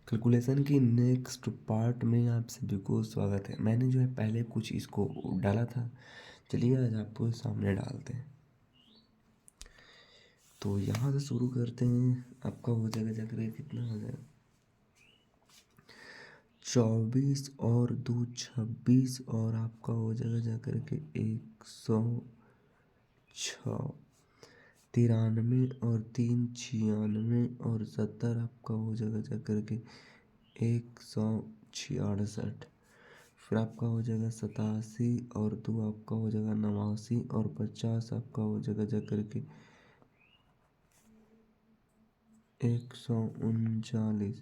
Calculation की next part में आप सभी को स्वागत है। मैंने जो है पहले कुछ इसको डाला था, चलिए आज आपको सामने डालते हैं। तो यहाँ से शुरू करते हैं। आपका हो जाएगा जाकर कितना हो जाएगा, 24 और 2 26 और आपका हो जाएगा जाकर के 106, 93 और 3 96 और 70 आपका हो जाएगा जाकर के 166। फिर आपका हो जाएगा 87 और 2 आपका हो जाएगा 89 और 50 आपका हो जाएगा जाकर के 139।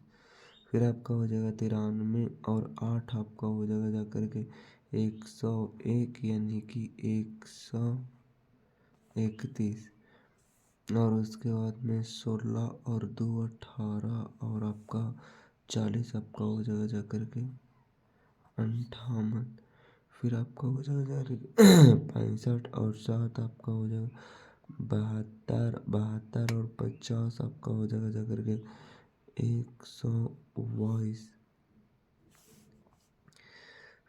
फिर आपका हो जाएगा 93 और 8 आपका हो जाएगा जाकर के 101 यानी कि 131। और उसके बाद में 16 और 2 18 और आपका 40 आपका हो जाएगा जाकर के 58। फिर आपका हो जाएगा 65 और 7 आपका हो जाएगा 72, 72 और 50 आपका हो जाएगा जाकर के 122।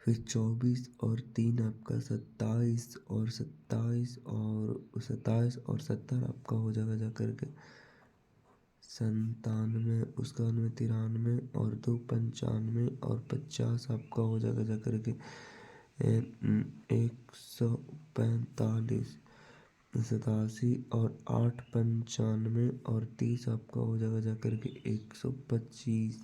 फिर 24 और 3 आपका 27 और 27 और 27 और 70 आपका हो जाएगा जाकर के 97। उसके बाद में 93 और 2 95 और 50 आपका हो जाएगा जाकर के 145। 87 और 8 95 और 30 आपका हो जाएगा जाकर के 125।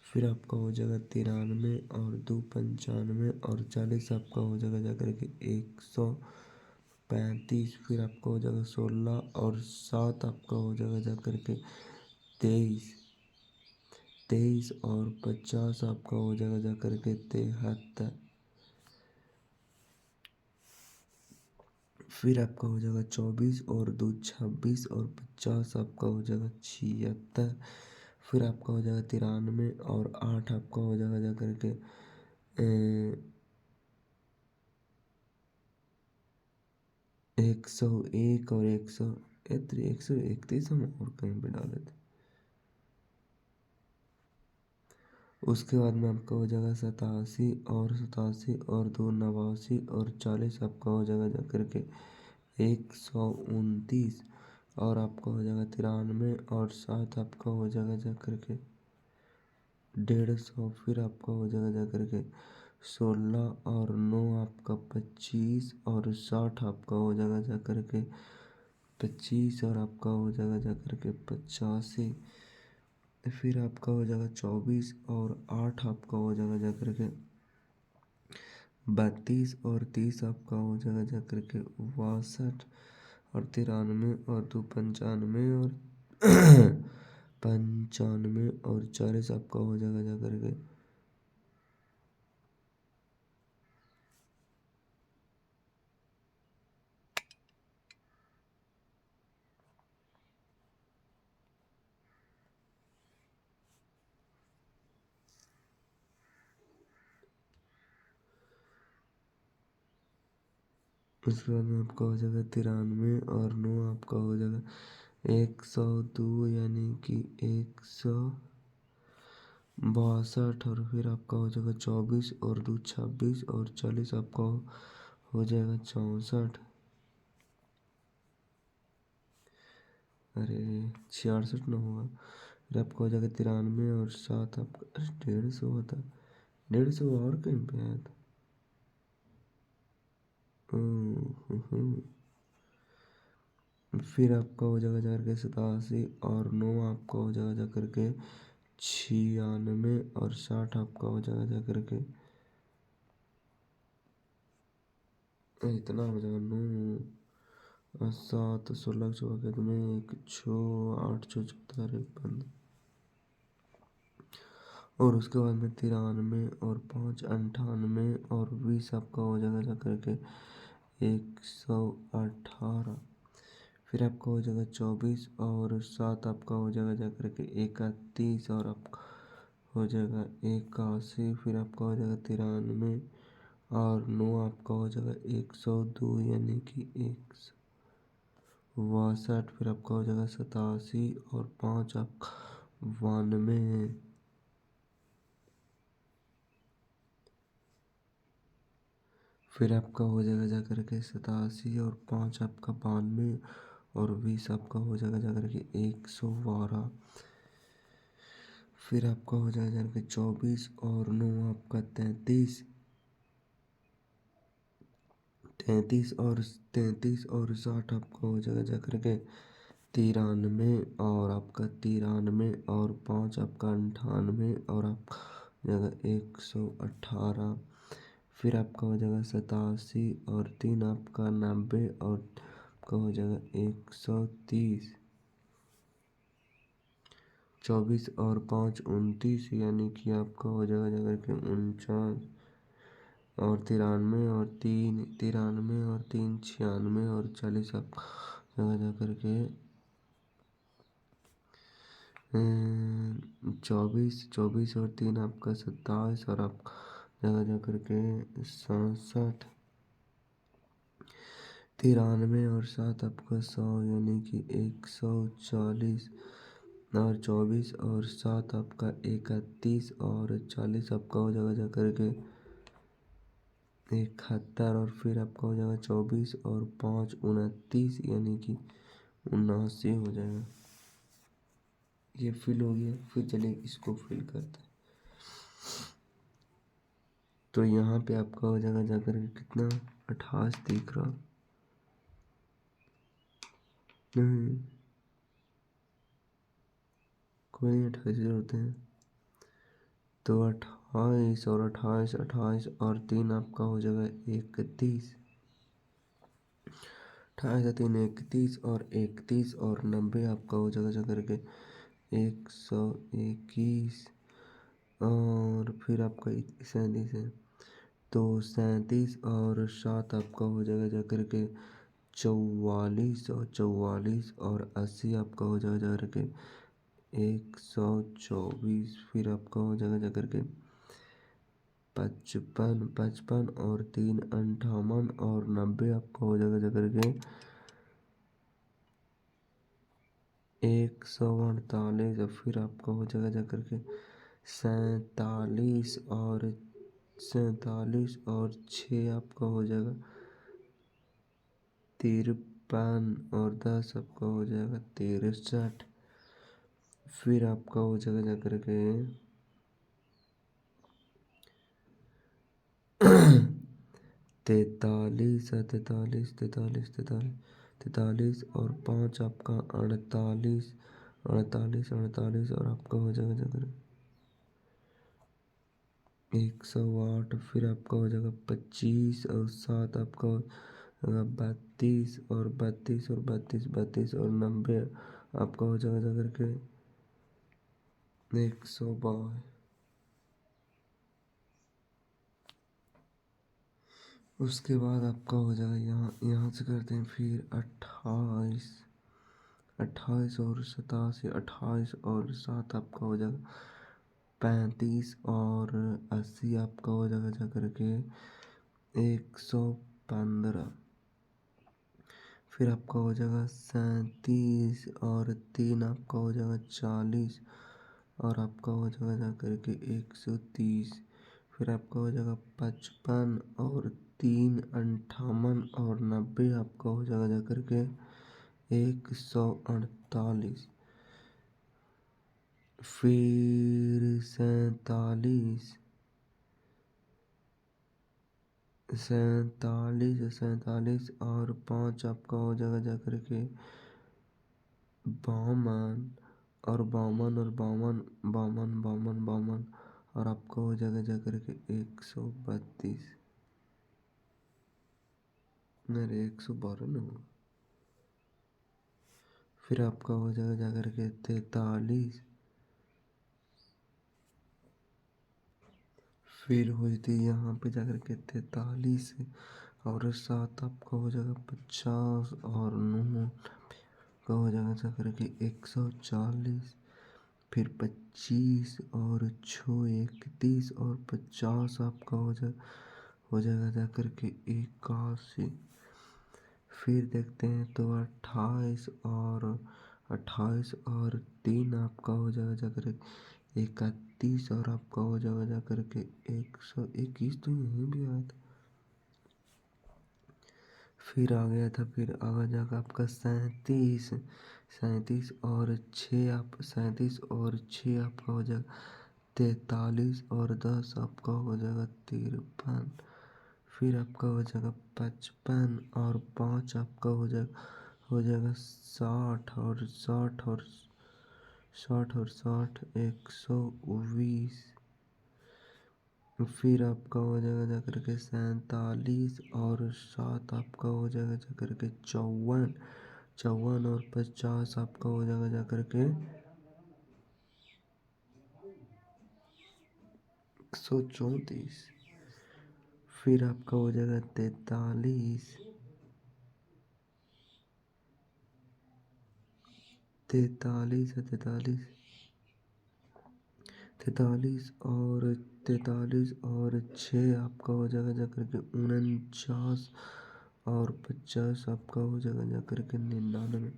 फिर आपका हो जाएगा 93 और 2 95 और 40 आपका हो जाएगा जाकर के 135। फिर आपका हो जाएगा 16 और 7 आपका हो जाएगा जाकर के 23। 23 और 50 आपका हो जाएगा जाकर के 73। फिर आपका हो जाएगा 24 और 2 26 और 50 आपका हो जाएगा 76। फिर आपका हो जाएगा 93 और 8 आपका हो जाएगा जाकर के 101 और 131 हम और कहीं पे डाले थे। उसके बाद में आपका हो जाएगा 87 और 2 89 और 40 आपका हो जाएगा जाकर के 129। और आपका हो जाएगा 93 और 7 आपका हो जाएगा जाकर के 150। फिर आपका हो जाएगा जाकर के 16 और 9 आपका 25 और 60 आपका हो जाएगा जाकर के 25 और आपका हो जाएगा जाकर के 85। फिर आपका हो जाएगा 24 और 8 आपका हो जाएगा जाकर के 32 और 30 आपका हो जाएगा जाकर के 62। और 93 और 2 95 और 95 और 40 आपका हो जाएगा जाकर के उसके बाद में आपका हो जाएगा 93 और 9 आपका हो जाएगा 102 यानी कि 162। और फिर आपका हो जाएगा 24 और 2 26 और 40 आपका हो जाएगा 64। अरे 66 ना होगा। फिर आपका हो जाएगा 93 और 7 आपका 150 होता। 150 और कहीं पे आया था। फिर आपका हो जाएगा जाकर के 87 और 9 आपका हो जाएगा जाकर के 96 और 60 आपका हो जाएगा जाकर के इतना हो जाएगा 9 7 16 चौके तुम्हें 1 6 8 6 14 15। और उसके बाद में 93 और 5 98 और 20 आपका हो जाएगा जाकर के 118। फिर आपका हो जाएगा 24 और 7 आपका हो जाएगा जाकर के 31 और आपका हो जाएगा 81। फिर आपका हो जाएगा 93 और 9 आपका हो जाएगा 102 यानी कि 162। फिर आपका हो जाएगा 87 और 5 आपका 92। फिर आपका हो जाएगा जा करके 87 और 5 आपका 92 और 20 आपका हो जाएगा जा करके 112। फिर आपका हो जाएगा जा करके 24 और 9 आपका 33। 33 और 60 आपका हो जाएगा जा करके 93 और आपका 93 और 5 आपका 98 और आपका हो जाएगा 118। फिर आपका हो जाएगा 87 और 3 आपका 90 और आपका हो जाएगा 130। 24 और 5 29 यानी कि आपका हो जाएगा जा करके 49 और 93 और 3 96 और 40 आपका जगह जा करके 24 और 3 आपका 27 और आपका जगह जा करके 67। 93 और 7 आपका 100 यानी कि 140 और 24 और 7 आपका 31 और 40 आपका हो जाएगा जा करके 71। और फिर आपका हो जाएगा 24 और 5 29 यानी कि 79 हो जाएगा। ये फिल हो गया। फिर चलिए इसको फिल करते हैं। तो यहाँ पे आपका हो जाएगा जा करके कितना 28 दिख रहा नहीं, कोई नहीं 28 जोड़ते हैं। तो 28 और 28 28 और 3 आपका हो जाएगा 31। 28 और 3 31 और 31 और 90 आपका हो जाएगा जा करके 121। और फिर आपका 37 है तो 37 और 7 आपका हो जाएगा जा करके 44 और 44 और 80 आपका हो जाएगा जा करके 124। फिर आपका हो जाएगा जा करके 55 और 3 58 और 90 आपका हो जाएगा जा करके 148। और फिर आपका हो जाएगा जा करके 47 और 6 आपका हो जाएगा 53 और 10 आपका हो जाएगा 63। फिर आपका हो जाएगा जा करके 43 और 5 आपका 48 और आपका हो जाएगा जा करके 108। फिर आपका हो जाएगा 25 और 7 आपका हो जाएगा 32 और 32 और 90 आपका हो जाएगा जा करके 122। उसके बाद आपका हो जाएगा यहाँ से करते हैं फिर 28 और 87 28 और 7 आपका हो जाएगा 35 और 80 आपका हो जाएगा जा करके 115। फिर आपका हो जाएगा 37 और 3 आपका हो जाएगा 40 और आपका हो जाएगा जा करके 130। फिर आपका हो जाएगा 55 और 3 58 और 90 आपका हो जाएगा जा करके 148। फिर 47 और 5 आपका हो जाएगा जा करके 52 और 52 और आपका हो जाएगा जा करके 132। अरे 112 ना हो। फिर आपका हो जाएगा जा करके 43। फिर हुई थी यहाँ पे जाकर के 43 और 7 आपका हो जाएगा 50 और 9 का हो जाएगा जा करके 140। फिर 25 और 6 31 और 50 आपका हो जाएगा जा करके 81। फिर देखते हैं तो 28 और 3 आपका हो जाएगा जा करके 31 और आपका हो जाएगा जा करके 121। तो यहीं भी आया था फिर आ गया था, फिर आगा जाकर आपका 37, 37 और 6 आप 37 और 6 आपका हो जाएगा 43 और 10 आपका हो जाएगा 53। फिर आपका हो जाएगा 55 और 5 आपका हो जाएगा 60 और 60 और 60 और 60 120। फिर आपका हो जाएगा जाकर के 47 और 7 आपका हो जाएगा जाकर के 54, 54 और 50 आपका हो जाएगा जाकर के 134। फिर आपका हो जाएगा 43, 43 है 43, 43 और 43 और 6 आपका हो जाएगा जाकर के 49 और 50 आपका हो जाएगा जाकर के 99।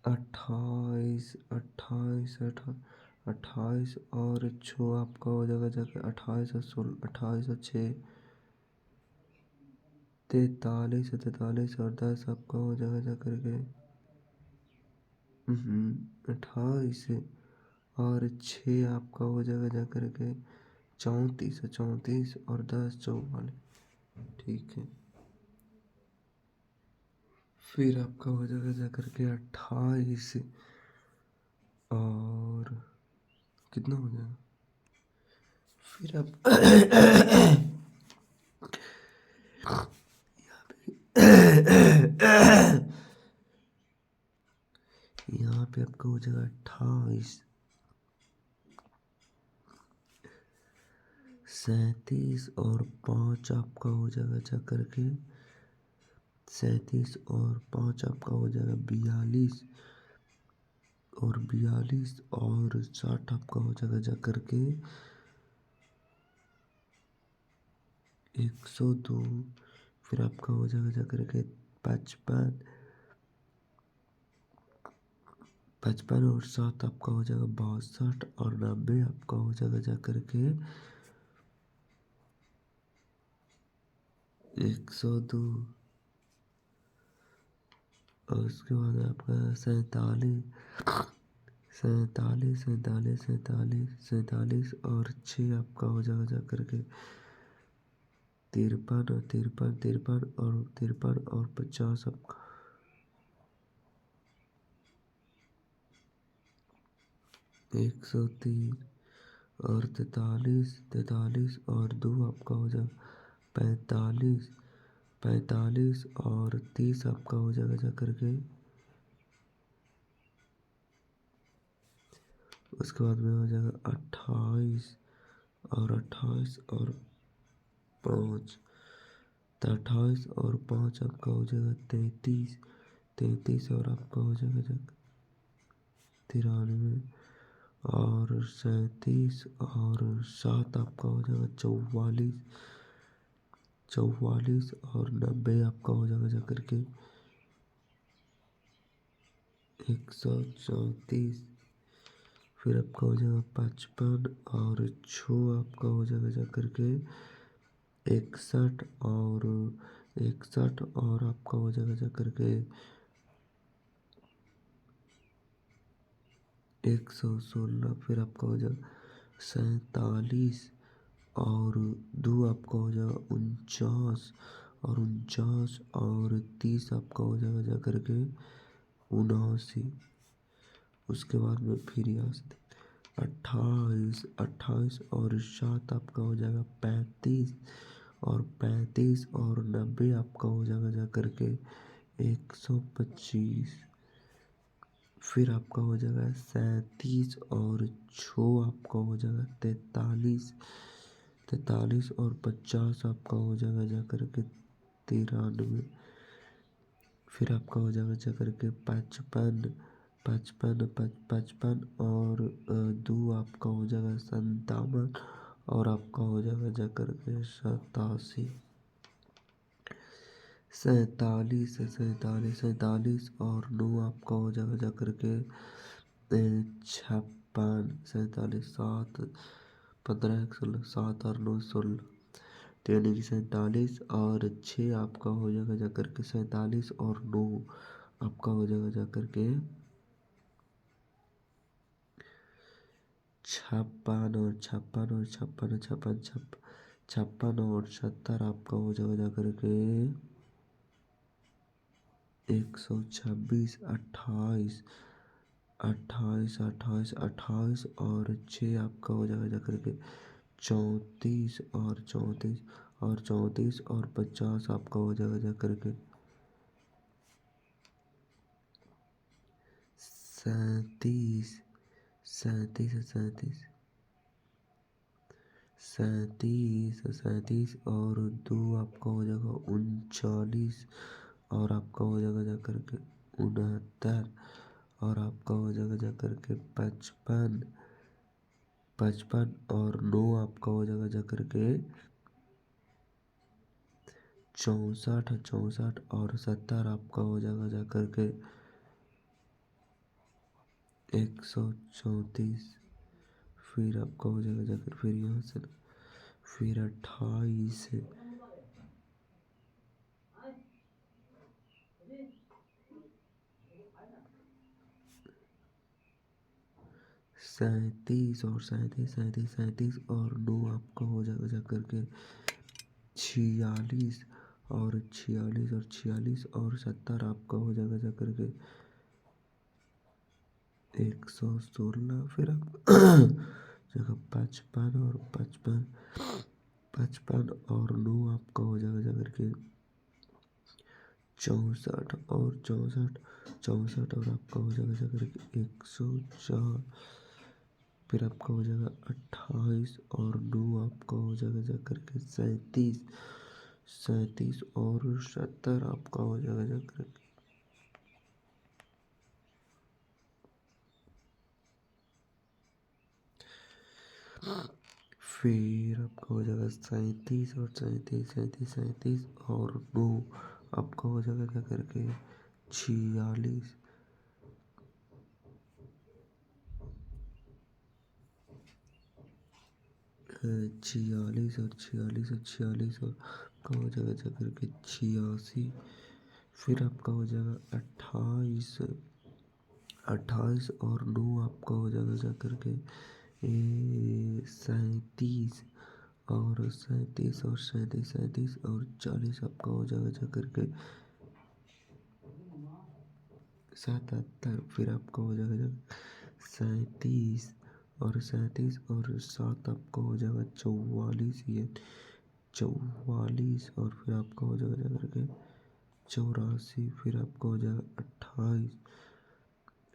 28, 28, 28 और 6 आपका हो जाएगा जाकर 28 और 16, 28 और 6 43 है 43 और 10 आपका हो जाएगा जाकर के 28 और 6 आपका हो जाएगा जाकर के 34 है 34 और 10 44। ठीक है। फिर आपका हो जाएगा जाकर के 28 और कितना हो जाएगा। फिर आप यहाँ पे आपका हो जाएगा 28, 37 और 5 आपका हो जाएगा जा करके 37 और 5 आपका हो जाएगा 42 और 42 और 60 आपका हो जाएगा जा करके 102। फिर आपका हो जाएगा जा करके 55, 55 और 7 आपका हो जाएगा 62 और 90 आपका हो जाएगा जा करके 102। और उसके बाद आपका 47, 47, 47, 47, 47 और 6 आपका हो जाएगा जा करके 53 और 53, 53 और 53 और 50 आपका 103 और 43, 43 और 2 आपका हो जाएगा 45, 45 और 30 आपका हो जाएगा जा करके उसके बाद में हो जाएगा 28 और 28 और 5, 28 और 5 आपका हो जाएगा 33, 33 और आपका हो जाएगा 93 और 37 और 7 आपका हो जाएगा 44, 44 और 90 आपका हो जाएगा जा करके 134। फिर आपका हो जाएगा 55 और 6 आपका हो जाएगा जा करके 61 और 61 और आपका हो जाएगा जा करके 116। फिर आपका हो जाएगा 47 और 2 आपका हो जाएगा 49 और 49 और 30 आपका हो जाएगा जा करके 79। उसके बाद में फिर यहाँ से 28, 28 और 7 आपका हो जाएगा 35 और 35 और 90 आपका हो जाएगा जा करके 125। फिर आपका हो जाएगा 37 और 6 आपका हो जाएगा 43, 43 और 50 आपका हो जाएगा जा करके 93। फिर आपका हो जाएगा जा करके 55, 55, 55 और 2 आपका हो जाएगा 57 और आपका हो जाएगा जा करके 87, 47, 47, 47 और 9 आपका हो जाएगा जा करके 56, 47, 7, 15, 16, 7 और 9 16। तो यानी कि 47 और 6 आपका हो जाएगा जाकर के 47 और 9 आपका हो जाएगा जाकर के 56 और 56 और 56 छप्पन 56 और 70 आपका हो जाएगा जाकर के 126 28 28 28 28 और 6 आपका हो जाएगा जाकर के 34 और 34 और 34 और 50 आपका हो जाएगा जाकर के 37 37 37 और 2 आपका हो जाएगा 39 और आपका हो जाएगा जाकर के 69 और आपका हो जाएगा जाकर के 55 55 और 9 आपका हो जाएगा जाकर के 64 64 और 70 आपका हो जाएगा जाकर के 134 फिर आपका हो जाएगा जाकर फिर यहाँ से फिर 28 37 और 37 और 9 आपका हो जाएगा जाकर के 46 और 46 और 46 और 70 आपका हो जाएगा जाकर के 116 फिर आप जगह 55 और 55 और 9 आपका हो जाएगा जाकर के 64 और 64 और आपका हो जाएगा जाकर के 104 फिर आपका हो जाएगा 28 और 9 आपका हो जाएगा जाकर के 37 और 70 आपका हो जाएगा जाकर के फिर आपका हो जाएगा 37 और 37 और 9 आपका हो जाएगा क्या करके 46 46 और 46 और 46 और आपका हो जाएगा जा करके 86 फिर आपका हो जाएगा 28 और 9 आपका हो जाएगा जा करके 37 और 37 और 40 आपका हो जाएगा जा करके 77 फिर आपका हो जाएगा 37 और 7 आपका हो जाएगा 44 ये 44 और फिर आपका हो जाएगा जा करके 84 फिर आपका हो जाएगा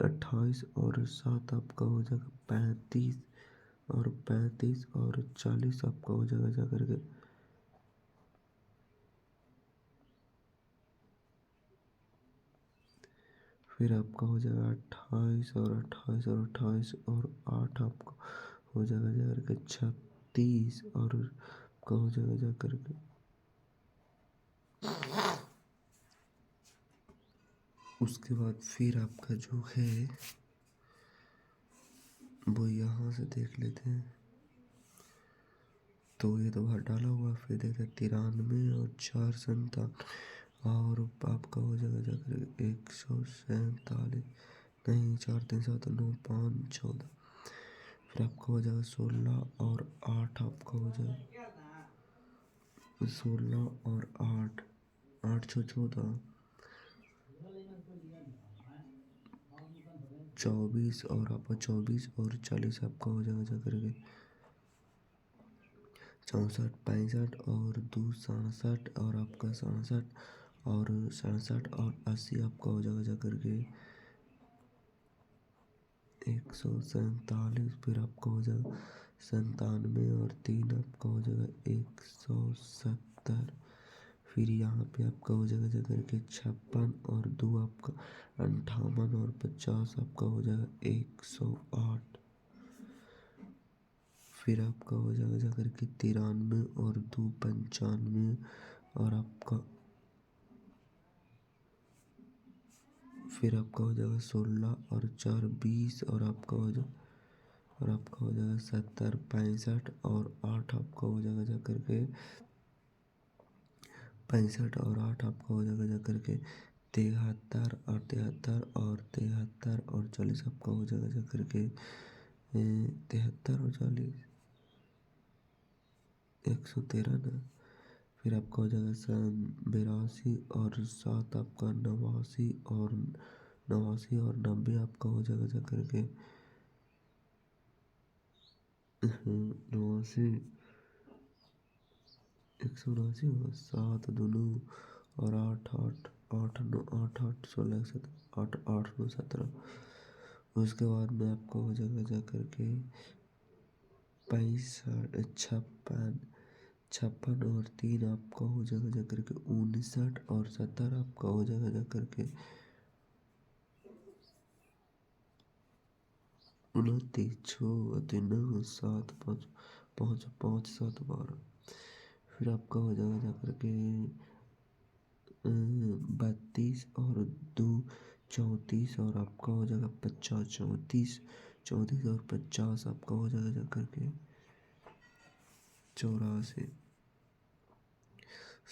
28 और 7 आपका हो जाएगा 35 और 40 आपका हो जाएगा जा करके फिर आपका हो जाएगा 28 और 8 आपका हो जाएगा जा करके 36 और आपका हो जाएगा जा करके उसके बाद फिर आपका जो है वो यहाँ से देख लेते हैं तो ये तो बाहर डाला हुआ फिर देखते 93 और 4 57 और आपका हो जाएगा जाकर 147 नहीं 4 3 7 9 5 14 फिर आपका हो जाएगा 16 और 8 आपका हो जाएगा 16 और 8 8 6 14 24 और आपका 24 और 40 आपका हो जाएगा जा करके 64 65 और 2 67 और आपका 67 और 67 और 80 आपका हो जाएगा जा करके 147 फिर आपका हो जाएगा 97 और 3 आपका हो जाएगा 170 फिर यहाँ पे आपका हो जाएगा जा करके 56 और 2 आपका 58 और 50 आपका हो जाएगा 108 फिर आपका हो जाएगा जा करके 93 और 2 95 और आपका फिर आपका हो जाएगा 16 और 4 20 और आपका हो जाएगा 70 65 और 8 आपका हो जाएगा जा करके 65 और 8 आपका हो जाएगा जाकर के 73 और 73 और 73 और 40 आपका हो जाएगा जाकर के 73 और 40 113 ना। फिर आपका हो जाएगा 82 और 7 आपका 89 और 90 आपका हो जाएगा जाकर के 89 179 होगा 7 दोनों और 8 8 8 9 8 8 16 17 8 8 9 17। उसके बाद में आपको हो जाएगा जाकर के 65 56 56 और 3 आपका हो जाएगा जाकर के 59 और 70 आपका हो जाएगा जाकर के 29 6 3 7 5 5 5 7 12। फिर आपका हो जाएगा जाकर के 32 और 2 34 और आपका हो जाएगा 50 34 34 और 50 आपका हो जाएगा जाकर के 84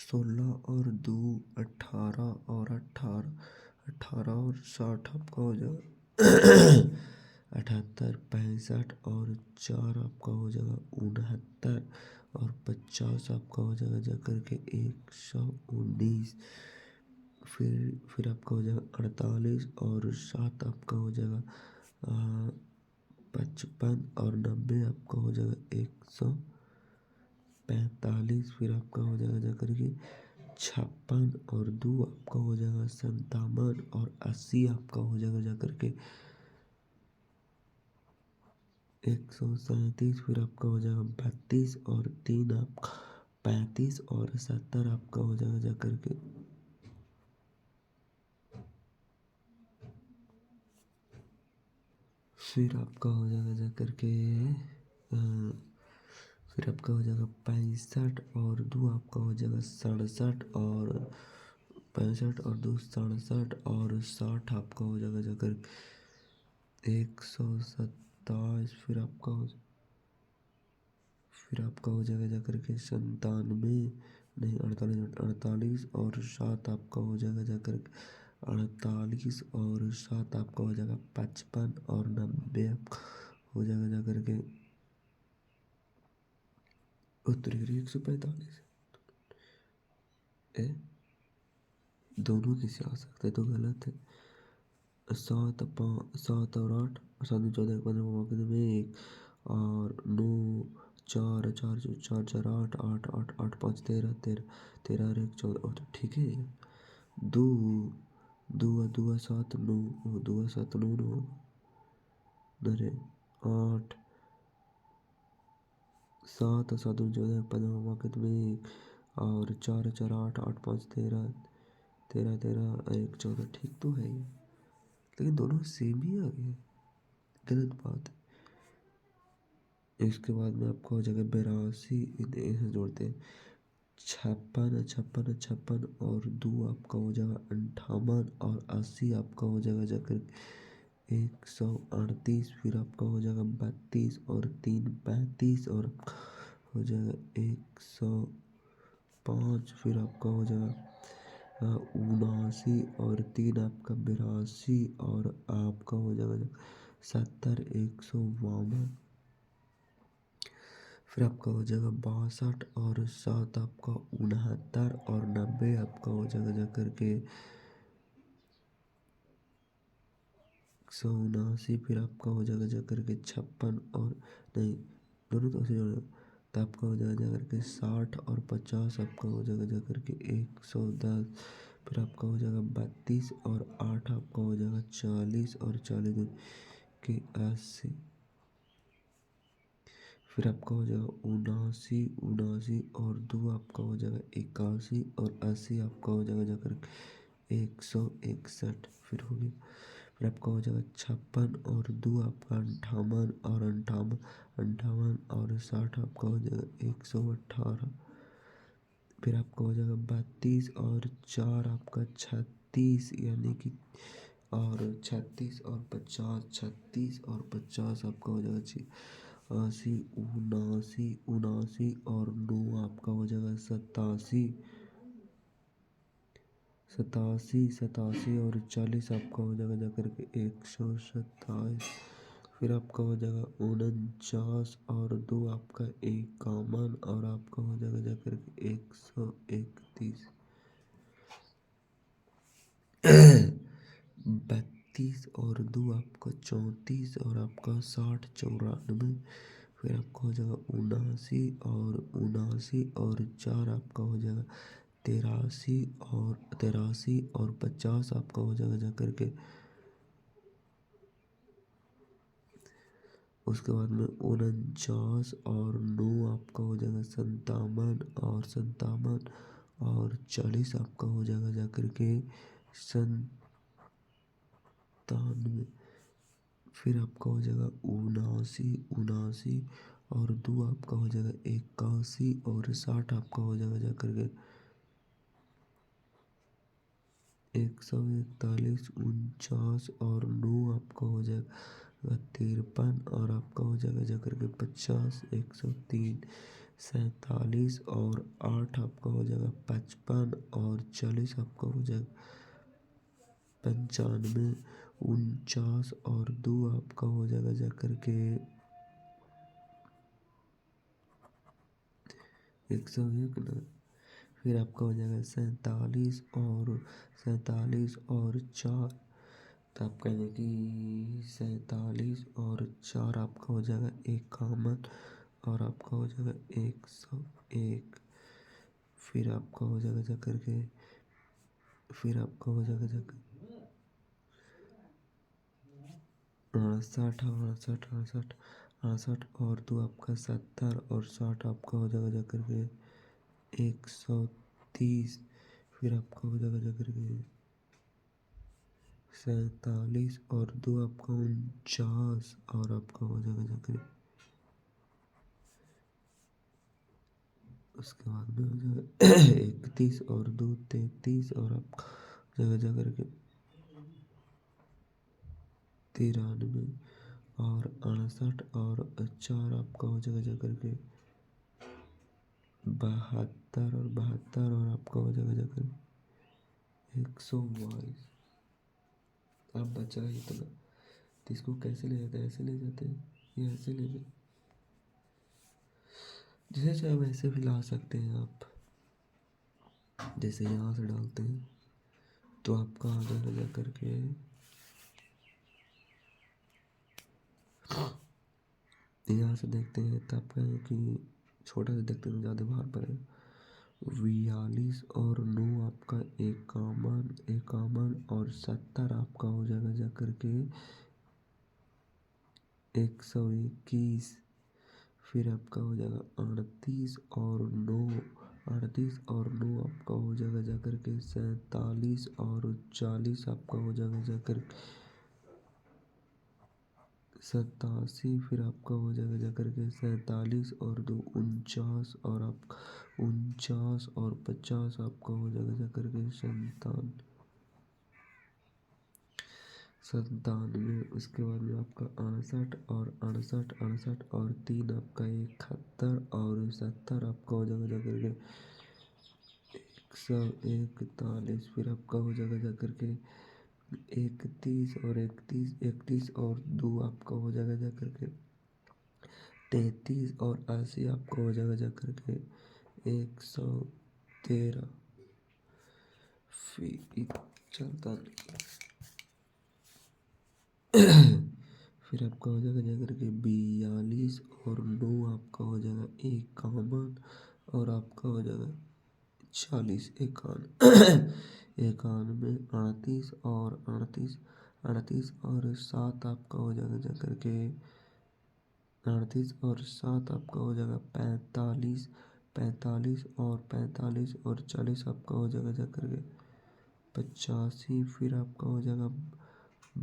16 और 2 18 और 18 18 और 60 आपका हो जाएगा 78 65 और 4 आपका हो जाएगा 69 और 50 आपका हो जाएगा जाकर के 119। फिर आपका हो जाएगा 48 और 7 आपका हो जाएगा 55 और 90 आपका हो जाएगा 145। फिर आपका हो जाएगा जाकर के 56 और 2 आपका हो जाएगा 57 और 80 आपका हो जाएगा जाकर के 137। फिर आपका हो जाएगा 32 और 3 आपका 35 और 70 आपका हो जाएगा जाकर के फिर आपका हो जाएगा जाकर के फिर आपका हो जाएगा 65 और 2 आपका हो जाएगा 67 और 65 और 2 67 और 60 आपका हो जाएगा जाकर 127। फिर आपका हो जाएगा जाकर के 97 नहीं 48 और 7 आपका हो जाएगा जाकर के 48 और 7 आपका हो जाएगा 55 और 90 आपका हो जाएगा जाकर के उत्तरी 145। दोनों कैसे आ सकते तो गलत है। 7 और 8 7 में 14 15 मौके में 1 और 9 4 4 4 4 8 8 8 8 5 13 13 13 और 1 14। तो ठीक है दो 2 7 9 2 7 9 9 अरे 8 7 7 में 14 15 मौके में 1 और 4 4 8 8 5 13 13 13 1 14। ठीक तो है ये लेकिन दोनों सेम ही आ गए। गलत बात है। इसके बाद में आपको हो जाएगा 82 इसे जोड़ते हैं 56 और 2 आपका हो जाएगा 58 और 80 आपका हो जाएगा जाकर 138। फिर आपका हो जाएगा 32 और 3 35 और हो जाएगा 105। फिर आपका हो जाएगा 79 और 3 आपका 82 और आपका हो जाएगा 70 152। फिर आपका हो जाएगा 62 और 7 आपका 69 और 90 आपका हो जाएगा जाकर के 179। फिर आपका हो जाएगा जाकर के 56 और नहीं दोनों तो ऐसे जोड़ेगा तो आपका हो जाएगा जाकर के 60 और 50 आपका हो जाएगा जाकर के 110। फिर आपका हो जाएगा 32 और 8 आपका हो जाएगा 40 और 40 के 80। फिर आपका हो जाएगा 79 और 2 आपका हो जाएगा 81 और 80 आपका हो जाएगा जाकर 161। फिर हो गया। फिर आपका हो जाएगा 56 और 2 आपका 58 और 58 और 60 आपका हो जाएगा 118। फिर आपका हो जाएगा 32 और 4 आपका 36 यानी कि और 36 और 50 36 और 50 आपका हो जाएगा 80 79 79 और 9 आपका हो जाएगा 87। सतासी और 40 आपका हो जाएगा जाकर के 127। फिर आपका हो जाएगा 49 और 2 आपका 51 और आपका हो जाएगा जाकर के 131। 32 और 2 आपका 34 और आपका 60 94। फिर आपका हो जाएगा 79 और 4 आपका हो जाएगा 83 और 50 आपका हो जाएगा जाकर के। उसके बाद में 49 और 9 आपका हो जाएगा 57 और 40 आपका हो जाएगा जाकर के 97। फिर आपका हो जाएगा 79 और 2 आपका हो जाएगा 81 और 60 आपका हो जाएगा जाकर के 141। 49 और 9 आपका हो जाएगा 53 और आपका हो जाएगा जाकर के 50। 103। 47 और 8 आपका हो जाएगा 55 और 40 आपका हो जाएगा 95। 49 और 2 आपका हो जाएगा जाकर के 101 ना। फिर आपका हो जाएगा 47 और 4। तो आप कहेंगे कि 47 और 4 आपका हो जाएगा 51 और आपका हो जाएगा 101। फिर आपका हो जाएगा जाकर के फिर आपका हो जाएगा जाकर 68 और 2 आपका 70 और 60 आपका हो जाएगा जाकर के 130। फिर आपका हो जाएगा जाकर के 47 और 2 आपका 49 और आपका हो जाएगा जाकर उसके बाद में हो जाएगा 31 और 2 33 और आपका हो जाएगा जाकर के 93 और 68 और 4 आपका हो जाएगा जाकर के 72 और आपका हो जाएगा जाकर 122। अब बचा ही इतना। तो इसको कैसे ले जाते हैं? ऐसे ले जाते हैं या ऐसे ले जाते, जैसे चाहे वैसे भी ला सकते हैं आप। जैसे यहाँ से डालते हैं तो आपका आ जाएगा जा करके यहाँ से देखते हैं तो आपका है कि छोटा से देखते हैं ज़्यादा बाहर पर है। 42 और 9 आपका 51 और 70 आपका हो जाएगा जा करके 121। फिर आपका हो जाएगा 38 और 9 आपका हो जाएगा जाकर के 47 और 40 आपका हो जाएगा जाकर 87। फिर आपका हो जाएगा जाकर के 47 और 2 49 और आपका 49 और 50 आपका हो जाएगा जाकर के 97। उसके बाद में आपका 68 और 3 आपका 71 और 70 आपका हो जाएगा जाकर के 141। फिर आपका हो जाएगा जाकर के 31 और 2 आपका हो जाएगा जाकर के 33 और 80 आपका हो जाएगा जाकर के 113। फिर चलता फिर आपका हो जाएगा जाकर के 42 और 9 आपका हो जाएगा 51 और आपका हो जाएगा 40। 91 38 और 7 आपका हो जाएगा जाकर के 38 और 7 आपका हो जाएगा 45 और 40 आपका हो जाएगा जाकर के 85। फिर आपका हो जाएगा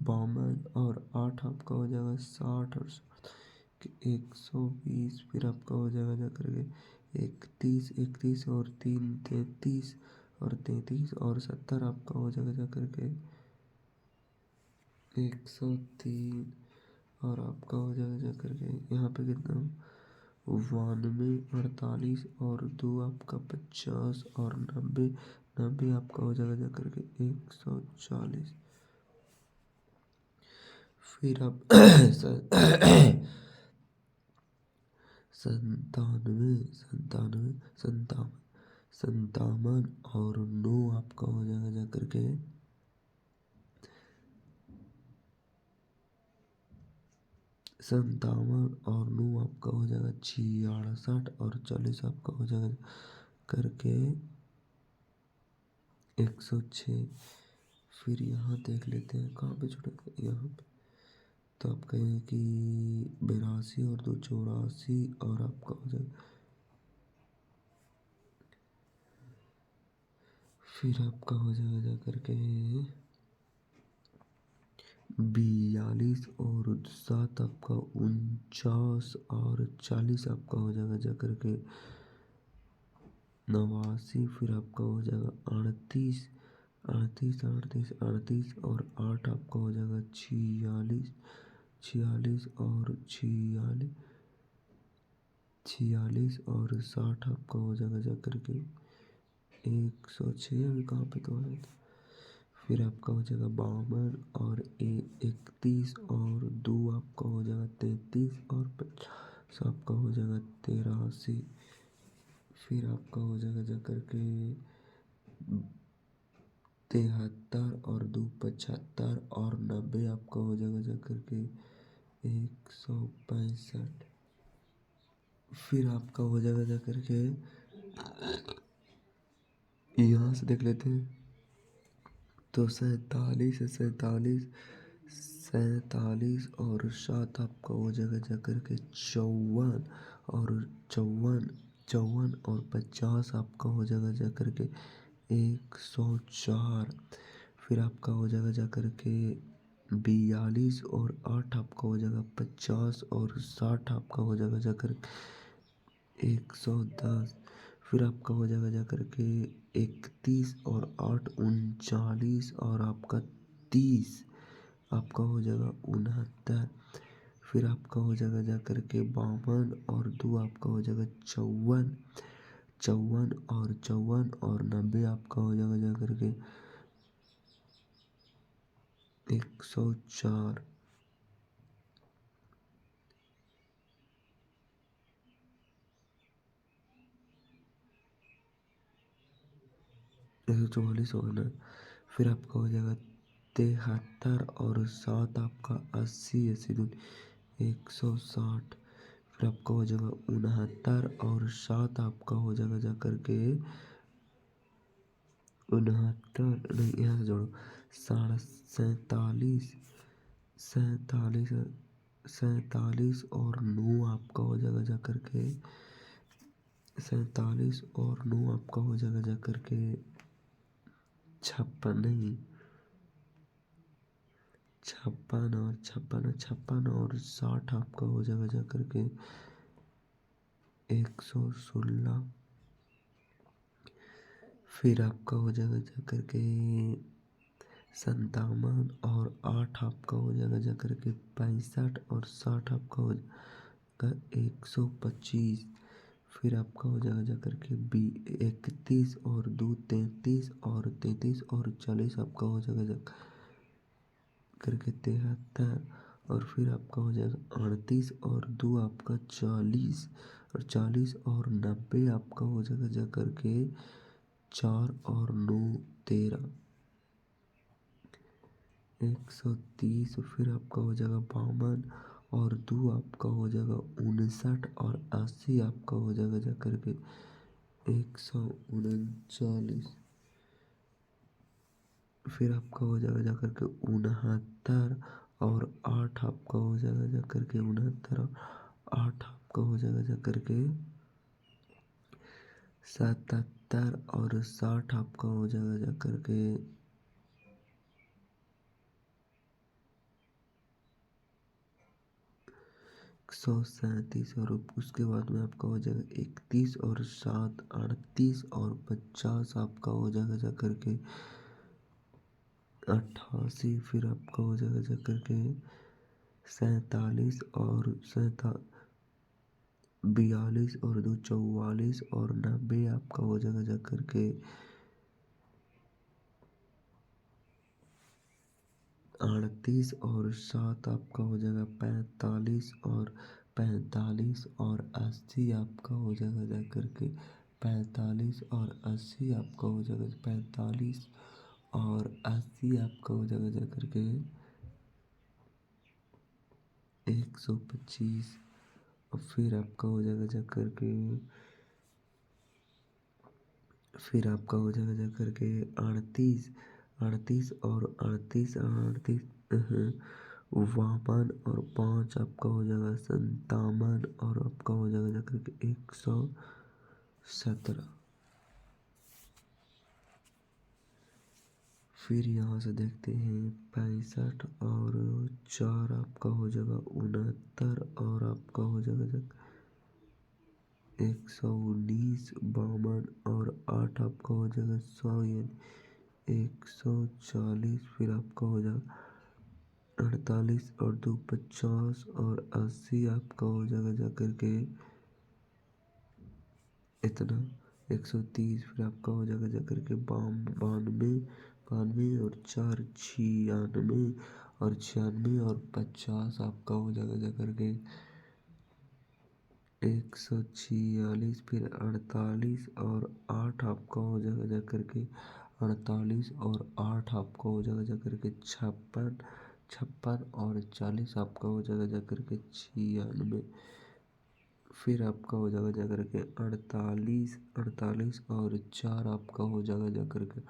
52 और 8 आपका हो जाएगा 60 और 120। फिर आपका हो जाएगा जाकर के 31 और 3 33 और 70 आपका हो जाएगा जाकर के 103 और आपका हो जाएगा जाकर के यहाँ पे कितना 92 48 और 2 आपका 50 और 90 नब्बे आपका हो जाएगा जा करके 140। फिर आप संतानवे संतानवे संतावन संतावन और 9 आपका हो जाएगा जा करके संतावन और 9 आपका हो जाएगा 66 और 40 आपका हो जाएगा करके 106। फिर यहाँ देख लेते हैं कहाँ पे छूटा, यहाँ पे। तो आप कहें कि 82 और 2 84 और आपका हो जाएगा। फिर आपका हो जाएगा जा करके 42 और 7 आपका 49 और 40 आपका हो जाएगा जा करके 89। फिर आपका हो जाएगा 38 38 38 38 और 8 आपका हो जाएगा 46 46 और 46 और 60 आपका हो जाएगा जा करके 106। अभी कहाँ पे तो आया था। फिर आपका हो जाएगा 52 और 31 और 2 आपका हो जाएगा 33 और 50 आपका हो जाएगा 83। फिर आपका हो जाएगा जा करके 73 और 2 75 और 90 आपका हो जाएगा जा करके 165। फिर आपका हो जाएगा जा करके यहाँ से देख लेते हैं। तो 47 और 7 आपका हो जाएगा जा करके 54 और 54 और 50 आपका हो जाएगा जा करके 104। फिर आपका हो जाएगा जा करके 42 और 8 आपका हो जाएगा 50 और 60 आपका हो जाएगा जा करके 110। फिर आपका हो जाएगा जा करके 31 और 8 39 और आपका 30 आपका हो जाएगा 69। फिर आपका हो जाएगा जा करके 52 और 2 आपका हो जाएगा 54 54 और 90 आपका हो जाएगा जा करके 104। 144 होगा ना। फिर आपका हो जाएगा 73 और 7 आपका 80 80 दूनी 160। फिर आपका हो जाएगा 69 और 7 आपका हो जाएगा जा करके 69 नहीं, यहाँ से जोड़ो 47 सैंतालीस 47 और 9 आपका हो जाएगा जा करके 47 और 9 आपका हो जाएगा जा करके 56 नहीं 56 और 60 आपका हो जाएगा जा करके 116। फिर आपका हो जाएगा जा करके 57 और 8 आपका हो जाएगा जा करके 65 और 60 आपका हो जाएगा 125। फिर आपका हो जाएगा जा करके 31 और 2 33 और 33 और 40 आपका हो जाएगा जा करके 73। और फिर आपका हो जाएगा 38 और 2 आपका 40 और 40 और 90 आपका हो जाएगा जा करके 4 और 9 13 130। फिर आपका हो जाएगा 52 और 2 आपका हो जाएगा 59 और 80 आपका हो जाएगा जा करके 139। फिर आपका हो जाएगा जा करके 69 और 8 आपका हो जाएगा जा करके 69 और 8 आपका हो जाएगा जा करके 77 और 60 आपका हो जाएगा जा करके 137। और उसके बाद में आपका हो जाएगा 31 और 7 38 और 50 आपका हो जाएगा जा करके 88। फिर आपका हो जाएगा जा करके 47 और 42 और 2 44 और 90 आपका हो जाएगा जा करके 38 और 7 आपका हो जाएगा 45 और 45 और 80 आपका हो जाएगा जा करके 45 और 80 आपका हो जाएगा 45 और 80 आपका हो जाएगा जा करके 125 और फिर आपका हो जाएगा जा करके फिर आपका हो जाएगा जा करके 38 38 और 38 वापन और 5 आपका हो जाएगा 57 और आपका हो जाएगा जा करके 117। फिर यहाँ से देखते हैं 65 और 4 आपका हो जाएगा 69 और आपका हो जाएगा 119 52 और 8 आपका हो जाएगा 100 यानी 140। फिर आपका हो जाएगा 48 और 2 50 और 80 आपका हो जाएगा जा करके इतना 130। फिर आपका हो जाएगा जा करके 92 92 और 4 96 और 96 और 50 आपका हो जाएगा जा करके 146। फिर 48 और 8 आपका हो जाएगा जा करके 48 और 8 आपका हो जाएगा जा करके 56 56 और 40 आपका हो जाएगा जा करके 96। फिर आपका हो जाएगा जा करके 48 48 और 4 आपका हो जाएगा जा करके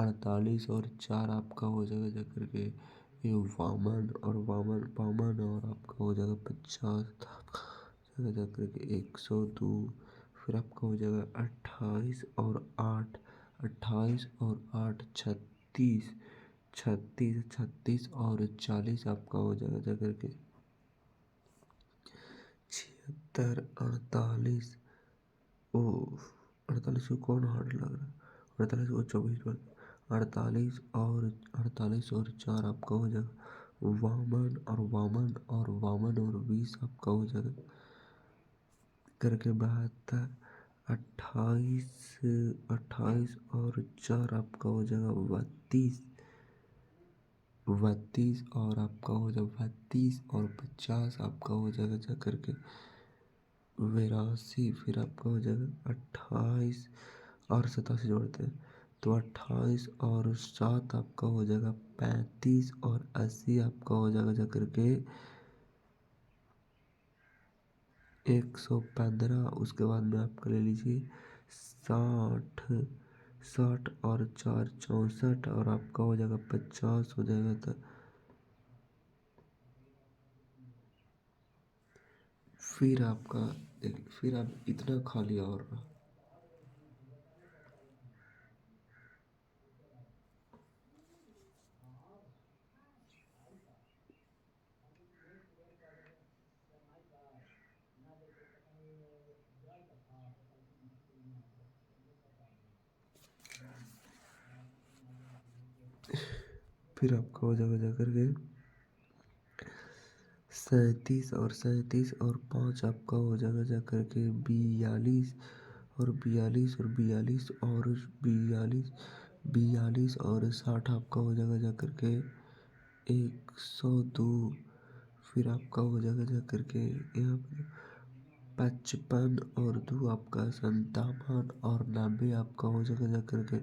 48 और 4 आपका हो जाएगा जा करके ये वामन और वामन बावन और आपका हो जाएगा 50 जगह जा करके 102। फिर आपका हो जाएगा 28 और 8 28 और 8 36 36 36 और 40 आपका हो जाएगा जा करके 76 48। ओ 48 को कौन हार्ड लग रहा है 48 को 24 पर 48 और 4 आपका हो जाएगा वामन और वामन और वामन और 20 आपका हो जाएगा करके 72। 28 28 और 4 आपका हो जाएगा 32 32 और आपका हो जाएगा 32 और 50 आपका हो जाएगा जा करके 82। फिर आपका हो जाएगा 28 और 87 जोड़ते हैं तो 28 और 7 आपका हो जाएगा 35 और 80 आपका हो जाएगा जा करके 115। उसके बाद में आपका ले लीजिए 60 60 और 4 64 और आपका हो जाएगा 50 हो जाएगा तो फिर आपका देखिए फिर आप इतना खा लिया और फिर आपका हो जाएगा जा करके 37 और 5 आपका हो जाएगा जा करके 42 और 42 और 42 और 42 42 और 60 आपका हो जाएगा जा करके 102। फिर आपका हो जाएगा जा करके यहाँ पर 55 और 2 आपका 57 और 90 आपका हो जाएगा जा करके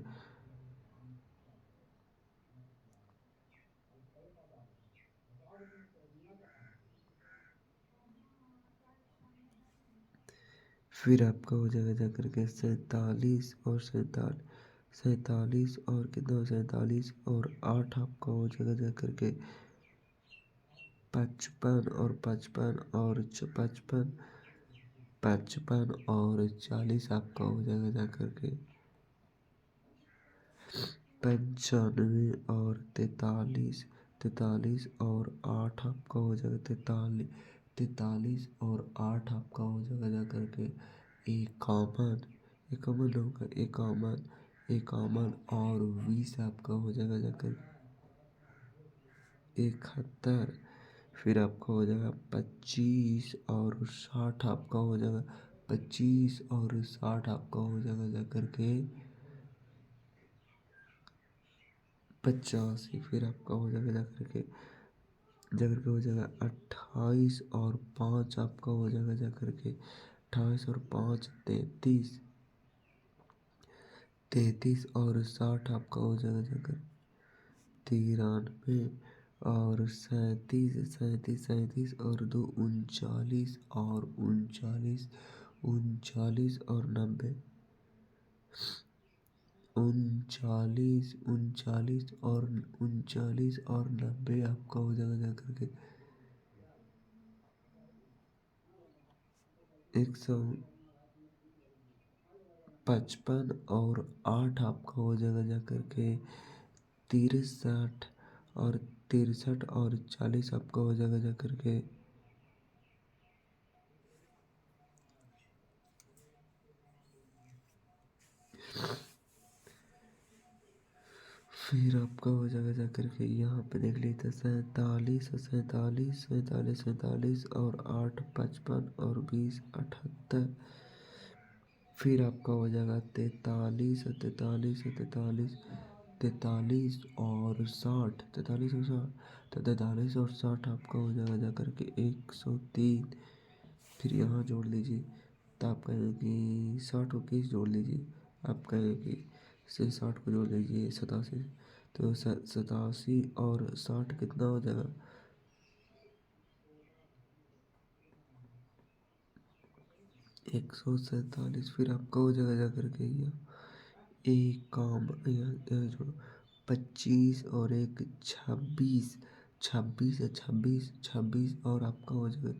फिर आपका हो जाएगा जा करके 47 और 47 और कितना 47 और 8 आपका हो जाएगा जा करके 55 और 55 और 55 55 और 40 आपका हो जाएगा जा करके 95 और 43 43 और 8 आपका हो जाएगा 43 43 और 8 आपका हो जाएगा जा करके 51 51 होगा 51 51 और 20 आपका हो जाएगा जाकर 71। फिर आपका हो जाएगा 25 और 60 आपका हो जाएगा 25 और 60 आपका हो जाएगा जा करके 85, फिर आपका हो जाएगा जाकर के हो जाएगा 28 और 5 आपका हो जाएगा जाकर के 28 और 5 33, 33 और 60 आपका हो जाएगा जाकर 93 और 37, 37, 37 और 2 39 और 39, 39 और 90, 39, 39 और 39 और 90 आपका हो जाएगा जाकर के 155 और 8 आपका हो जाएगा जाकर के 63 और 63 और 40 आपका हो जाएगा जाकर के फिर आपका हो जाएगा जाकर के यहाँ पे देख लीजिए 47, 47, 47, 47 और 8 55 और 20 78, फिर आपका हो जाएगा 43, 43, 43, 43 और 60, 43 और 60, तो 43 और 60 आपका हो जाएगा जाकर के 103, फिर यहाँ जोड़ लीजिए तो आप कहेंगे कि 60 को 30 जोड़ लीजिए, आप कहेंगे कि से 60 को जोड़ लीजिए 87, तो 87 और 60 कितना हो जाएगा 147, फिर आपका हो जाएगा जाकर के एक काम यहाँ जोड़ो 25 और एक 26, 26 है 26, 26 और आपका हो जाएगा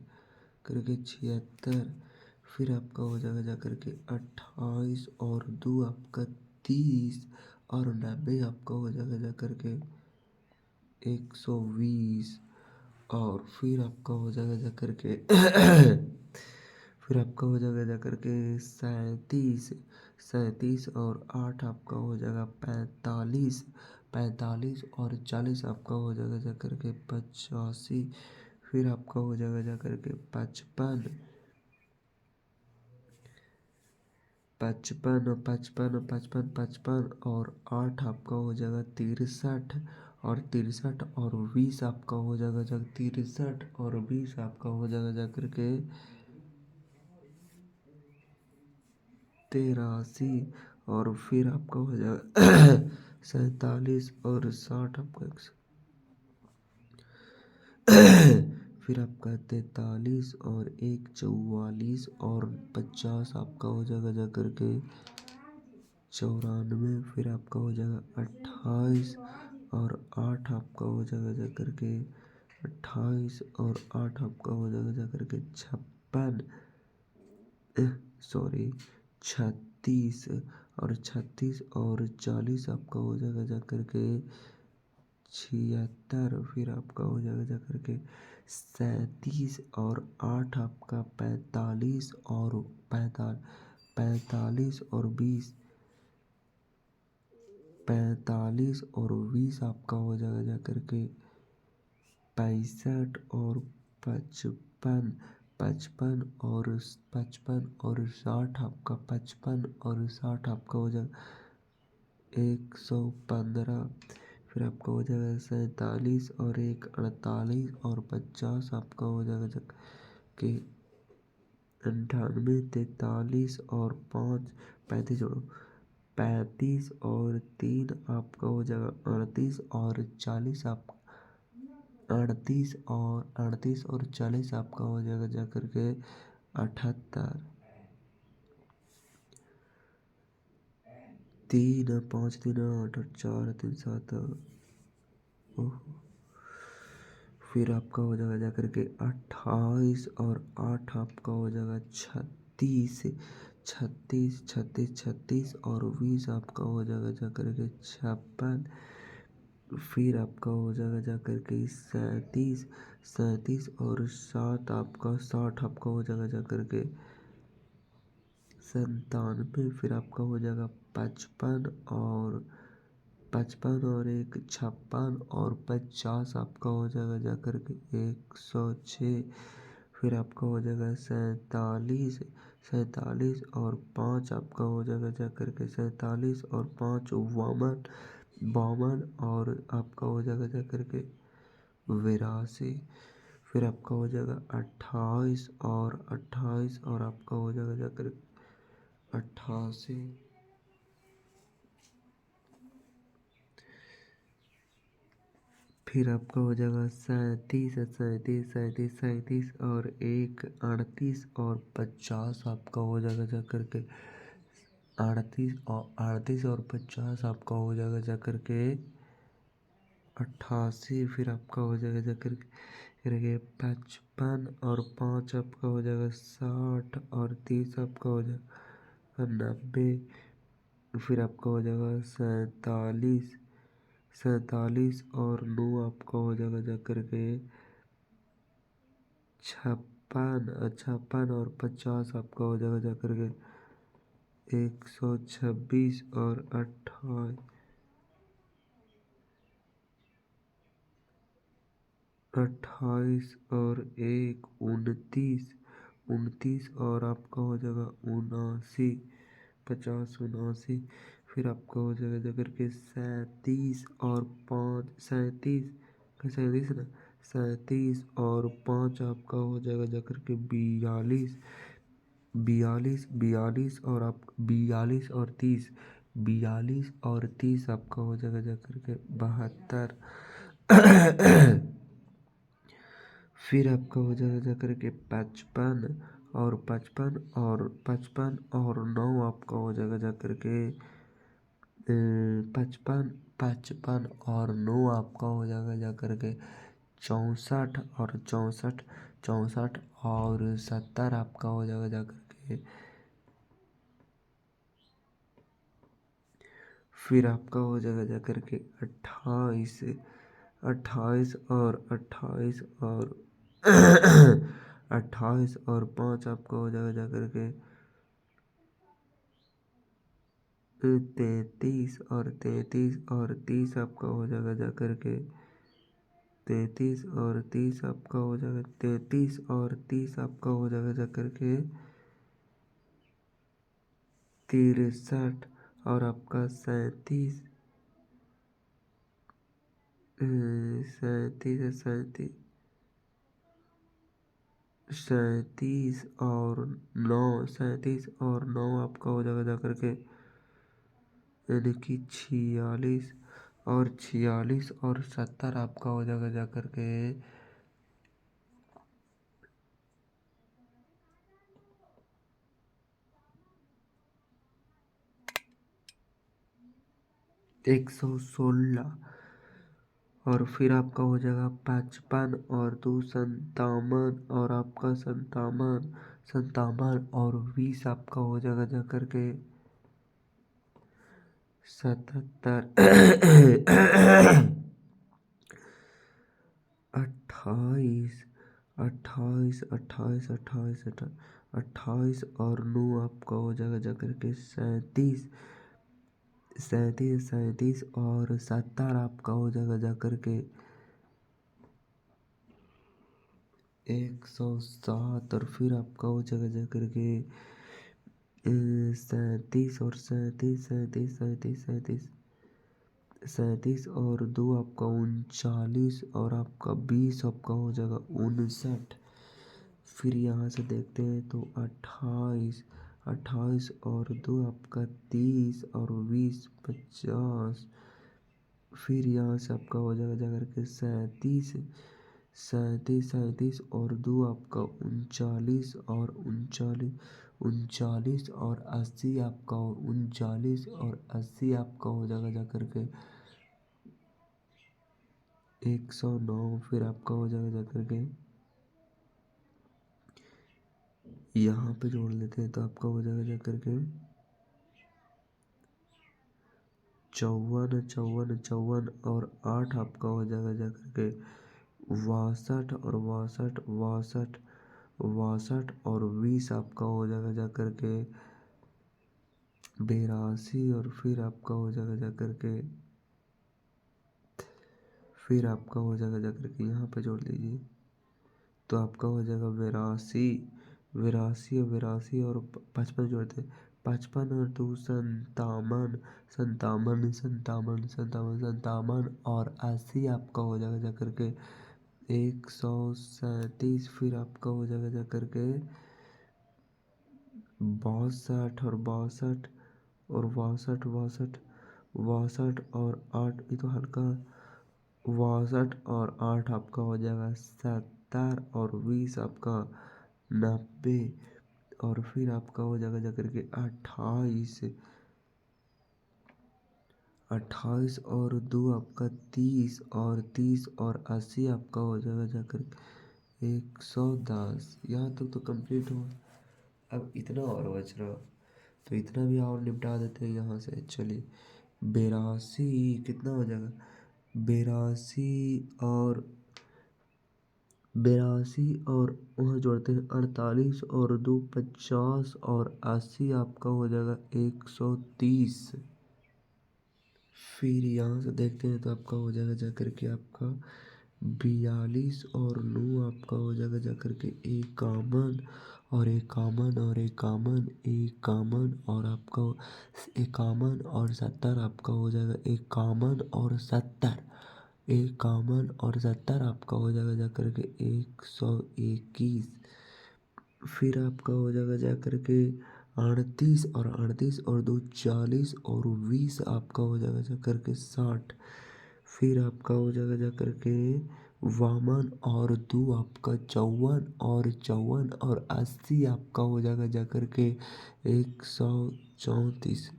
करके 76, फिर आपका हो जाएगा जाकर के 28 और 2 आपका 30 और 90 आपका हो जाएगा जाकर के 120, और फिर आपका हो जाएगा जाकर के फिर आपका हो जाएगा जाकर के 37, 37 और 8 आपका हो जाएगा 45, 45 और 40 आपका हो जाएगा जाकर के 85, फिर आपका हो जाएगा जाकर के 55, 55, 55, 55, 55 और 8 आपका हो जाएगा 63 और 63 और 20 आपका हो जाएगा जब 63 और 20 आपका हो जाएगा जाकर के 83, और फिर आपका हो जाएगा 47 और 60 आपका फिर आपका 43 और 1 44 और 50 आपका हो जाएगा जाकर के 94, फिर आपका हो जाएगा 28 और 8 आपका हो जाएगा जाकर के 28 और 8 आपका हो जाएगा जाकर के 56, सॉरी 36 और 36 और 40 आपका हो जाएगा जाकर के 76, फिर आपका हो जाएगा जाकर के 37 और 8 आपका 45 और 45 और 20, 45 और 20 आपका हो जाएगा जाकर के 65 और 55, 55 और 55 और 60 आपका 55 और 60 आपका हो जाएगा 115, फिर आपका हो जाएगा 47 और 1 48 और 50 आपका हो जाएगा जब कि 98, 43 और 5 35 जोड़ो 35 और 3 आपका हो जाएगा 38 और 40 आप 38 और 40 आपका हो जाएगा जाकर के 78, 3 5 3 8 और 4 3 7, ओह, फिर आपका हो जाएगा जाकर के 28 और 8 आपका हो जाएगा 36, 36, 36, 36 और 20 आपका हो जाएगा जाकर के 56, फिर आपका हो जाएगा जाकर के 37, 37 और 7 आपका 60 आपका हो जाएगा जाकर के 97, फिर आपका हो जाएगा 55 और 1 56 और 50 आपका हो जाएगा जाकर के 106, फिर आपका हो जाएगा 47, 47 और 5 आपका हो जाएगा जाकर के 47 और 5 52, 52 और आपका हो जाएगा जा करके 82। फिर आपका हो जाएगा 28 और आपका हो जाएगा जा कर 88। फिर आपका हो जाएगा 37 और एक 38 और 50 आपका हो जाएगा जा करके 38 और 50 आपका हो जाएगा जा करके 88। फिर आपका हो जाएगा जा करके 55 और 5 आपका हो जाएगा 60 और 30 आपका हो जाएगा 90। फिर आपका हो जाएगा 47 और 9 आपका हो जाएगा जा करके 56 और 50 आपका हो जाएगा जा करके 126 और 28 और एक 29 और आपका हो जाएगा 79, 50 79। फिर आपका हो जाएगा जा करके 37 और 5 37 ना 37 और 5 आपका हो जाएगा जा करके 42 और आप 42 और 30 आपका हो जाएगा जा करके 72। फिर आपका हो जाएगा जा करके 55 और 9 आपका हो जाएगा जा करके 55 और 9 आपका हो जाएगा जा करके 64 और 70 आपका हो जाएगा जा करके। फिर आपका हो जाएगा जा करके 28 और 5 आपका हो जाएगा जा करके 33 और 30 आपका हो जाएगा जा करके 33 आपका हो जाएगा 30 आपका हो जाएगा जा करके 63 और आपका 37 और 9 आपका हो जाएगा जा करके यानी कि 46 और 70 आपका हो जाएगा जा करके 116। और फिर आपका हो जाएगा 55 और 2 57 और आपका 57 और 20 आपका हो जाएगा जा करके 77। 28 और 9 आपका हो जाएगा जा करके 37 और 70 आपका हो जाएगा जा करके 107। और फिर आपका हो जाएगा जा करके 37 और 2 आपका 39 और आपका 20 आपका हो जाएगा 59। फिर यहाँ से देखते हैं तो 28 और 2 आपका 30 और 20 50। फिर यहाँ से आपका हो जाएगा जा करके 37 और 2 आपका 39 और 80 आपका 39 और 80 आपका हो जाएगा जा करके 109। फिर आपका हो जाएगा जा करके यहाँ पे जोड़ लेते हैं तो आपका हो जाएगा जा करके 54 और 8 आपका हो जाएगा जा करके 62 और 20 आपका हो जाएगा जा करके 82। और फिर आपका हो जाएगा जा करके यहाँ पे जोड़ लीजिए तो आपका हो जाएगा 82 और 55 जोड़ते हैं 55 और 2 57, 57 57 57 57 और 80 आपका हो जाएगा जा करके 137। फिर आपका हो जाएगा जा करके 62 और 62 और 62 62 और 8, ये तो हल्का 62 और 8 आपका हो जाएगा 70 और 20 आपका 90 और फिर आपका हो जाएगा जाकर के 28 28 और 2 आपका 30 और 30 और 80 आपका हो जाएगा जाकर 110। यहाँ तक तो कंप्लीट हुआ। अब इतना और बच रहा, तो इतना भी और निपटा देते हैं यहाँ से। चलिए 82 कितना हो जाएगा, 82 और वहाँ जोड़ते हैं 48 और 2 50 और 80 आपका हो जाएगा 130। फिर यहाँ से देखते हैं तो आपका हो जाएगा जाकर के आपका 42 और 9 आपका हो जाएगा जाकर के 51 और 51 और 51 51 और आपका 51 और 70 आपका हो जाएगा 51 और 70 51 और 70 आपका हो जाएगा जाकर के 121। फिर आपका हो जाएगा जाकर के 38 और 38 और 2 40 और 20 आपका हो जाएगा जाकर के 60। फिर आपका हो जाएगा जाकर के 52 और 2 आपका 54 और 54 और 80 आपका हो जाएगा जाकर के 134।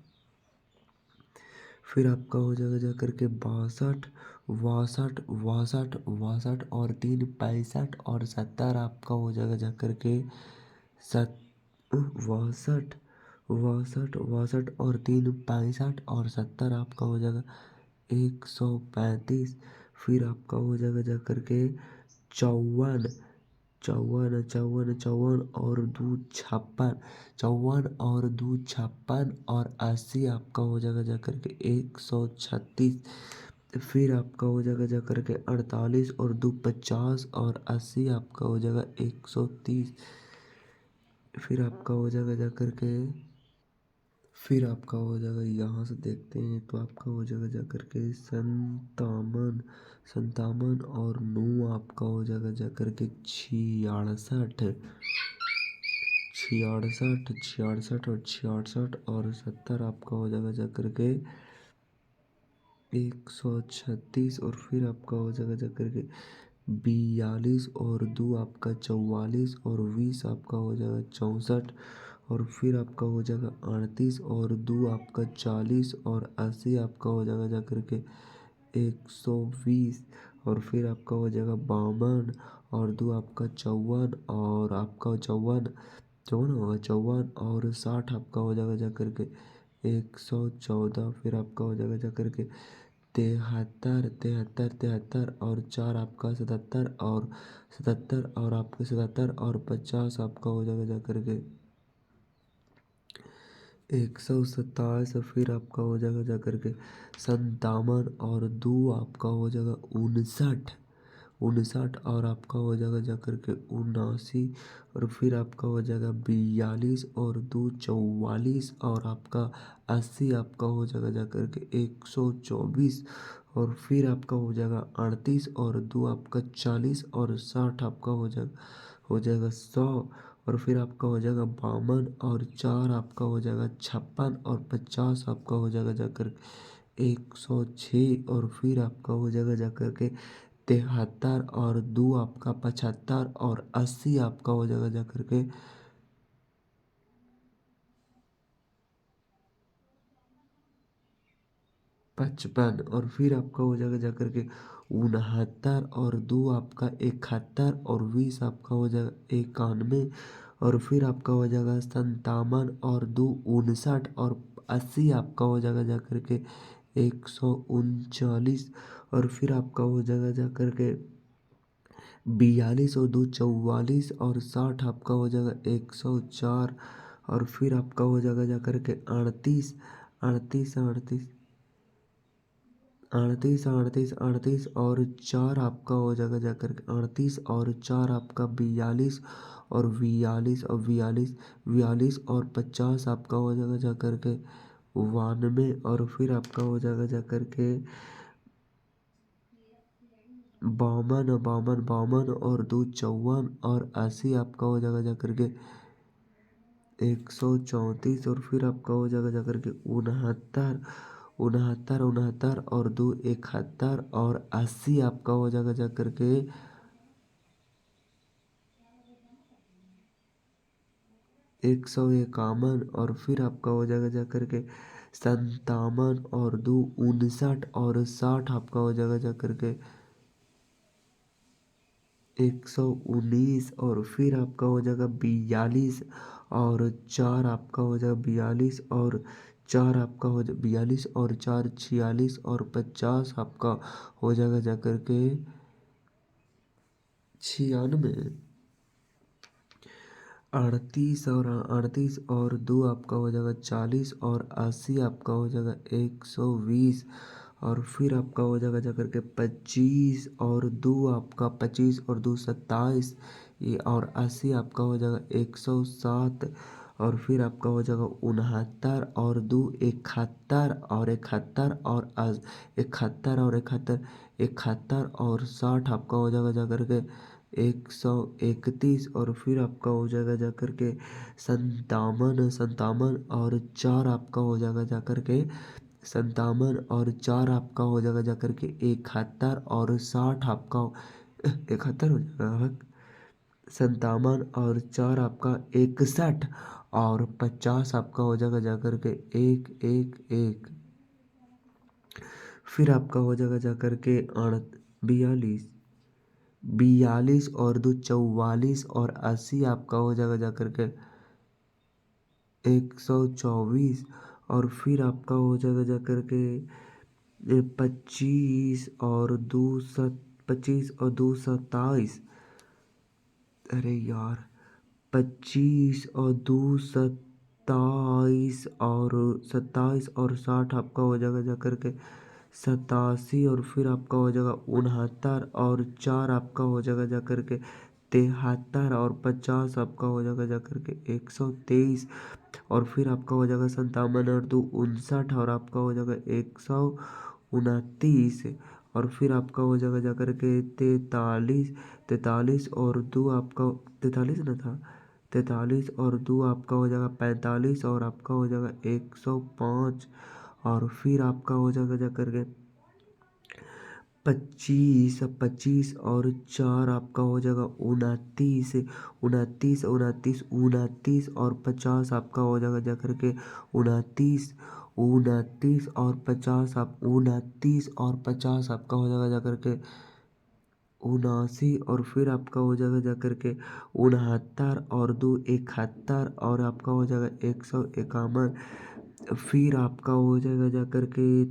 फिर आपका हो जाएगा जाकर के 62 62 62 62 और 3 65 और 70 आपका हो जाएगा जाकर के 62 62 और 3 65 और 70 आपका हो जाएगा 135। फिर आपका हो जाएगा जाकर के 54 54 54 54 और 2 56 54 और 2 56 और 80 आपका हो जाएगा जाकर के 136। फिर आपका हो जाएगा जाकर के 48 और 2 50 और 80 आपका हो जाएगा 130। फिर आपका हो जाएगा जाकर के फिर आपका हो जाएगा यहाँ से देखते हैं तो आपका हो जाएगा जाकर के 57 57 और 9 आपका हो जाएगा जाकर के 66 66 66 और 66 और 70 आपका हो जाएगा जाकर के 136। और फिर आपका हो जाएगा जाकर के 42 और 2 आपका 44 और 20 आपका हो जाएगा 64। और फिर आपका हो जाएगा 38 और 2 आपका 40 और 80 आपका हो जाएगा जाकर के 120। और फिर आपका हो जाएगा 52 और 2 आपका 54 और आपका 54 54 होगा 54 और 60 आपका हो जाएगा जाकर के 114। फिर आपका हो जाएगा जाकर के 73 73 73 और 4 आपका 77 और 77 और आपके 77 और 50 आपका हो जाएगा जाकर के 127। फिर आपका हो जाएगा जाकर के 57 और 2 आपका हो जाएगा 59 59 और आपका हो जाएगा जाकर के 79। और फिर आपका हो जाएगा 42 और 2 44 और आपका 80 आपका हो जाएगा जाकर के 124। और फिर आपका हो जाएगा 38 और 2 आपका 40 और 60 आपका हो जाएगा 100। और फिर आपका हो जाएगा 52 और 4 आपका हो जाएगा 56 और 50 आपका हो जाएगा जाकर 106। और फिर आपका हो जाएगा जाकर के 73 और 2 आपका 75 और 80 आपका हो जाएगा जाकर के 55। और फिर आपका हो जाएगा जाकर के 69 और 2 आपका 71 और 20 आपका हो जाएगा 91। और फिर आपका हो जाएगा 57 और 2 59 और 80 आपका हो जाएगा जाकर के 139। और फिर आपका हो जाएगा जाकर के 42 और 2 44 और 60 आपका हो जाएगा 104। और फिर आपका हो जाएगा जाकर के 38 38 38 38 38 38 और 4 आपका हो जाएगा जाकर के 38 और 4 आपका 42 और 42 और 42 42 और 50 आपका हो जाएगा जा करके 92 और फिर आपका हो जाएगा जा करके 52 52 52 और 2 54 और 80 आपका हो जाएगा जा करके 134 और फिर आपका हो जाएगा जा करके 69 69 69 और 2 71 और 80 आपका हो जाएगा जा करके 151 और फिर आपका हो जाएगा जा करके 57 और 2 59 और 60 आपका हो जाएगा जा करके 119 और फिर आपका हो जाएगा 42 और 4 आपका हो जाएगा 42 और 4 आपका हो जाए 42 और 4 46 और 50 आपका हो जाएगा जा करके 96 38 और 2 आपका हो जाएगा 40 और 80 आपका हो जाएगा 120 और फिर आपका हो जाएगा जा करके 25 और 2 आपका 25 और 2 27 ये और 80 आपका हो जाएगा 107 और फिर आपका हो जाएगा 69 और 2 71 और 71 और 71 और 71 71 और 60 आपका हो जाएगा जा करके 131 और फिर आपका हो जाएगा जा करके 57 और 4 आपका हो जाएगा जा करके 57 और 4 आपका हो जाएगा जा करके 71 और 60 आपका 71 हो जाएगा 57 और 4 आपका 61 और 50 आपका हो जाएगा जा करके 111 फिर आपका हो जाएगा जा करके 42 42 और 2 44 और 80 आपका हो जाएगा जा करके 124 और फिर आपका हो जाएगा जा करके 25 और 2 27 अरे यार 25 और 2 27 और 60 आपका हो जाएगा जा करके 87 और फिर आपका हो जाएगा 69 और 4 आपका हो जाएगा जा करके 73 और 50 आपका हो जाएगा जा करके 123 और फिर आपका हो जाएगा 57 और 2 59 और आपका हो जाएगा 129 और फिर आपका हो जाएगा जा करके 43 और 2 आपका 43 ना था 43 और 2 आपका हो जाएगा 45 और आपका हो जाएगा 105 और फिर आपका हो जाएगा जा करके 25 और 4 आपका हो जाएगा 29 और 50 आपका हो जाएगा जा करके 29 और 50 आप 29 और 50 आपका हो जाएगा जा करके 79 और फिर आपका हो जाएगा जा करके 69 और 2 71 और आपका हो जाएगा 151 फिर आपका हो जाएगा जा करके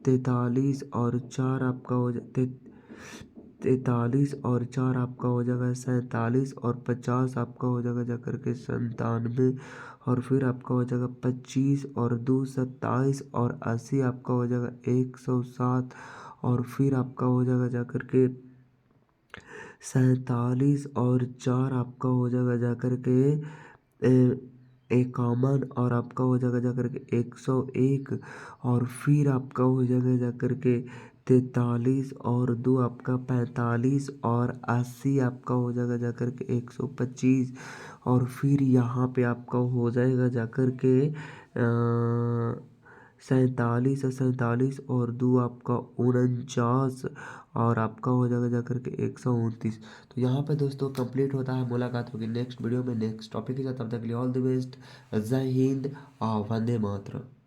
43 और 4 आपका हो जाए 43 और 4 आपका हो जाएगा 47 और 50 आपका हो जाएगा जा करके 97 और फिर आपका हो जाएगा 25 और 2 27 और 80 आपका हो जाएगा 107 और फिर आपका हो जाएगा जा करके 47 और 4 आपका हो जाएगा जा करके 51 और आपका हो जाएगा जा करके 101 और फिर आपका हो जाएगा जा करके 43 और 2 आपका 45 और 80 आपका हो जाएगा जा करके 125 और फिर यहाँ पे आपका हो जाएगा जा करके 47 और 2 आपका 49 और आपका हो जाएगा जा करके 129। तो यहाँ पे दोस्तों कंप्लीट होता है। मुलाकात होगी नेक्स्ट वीडियो में नेक्स्ट टॉपिक के साथ। तब तक के लिए ऑल द बेस्ट। जय हिंद। वंदे मातरम।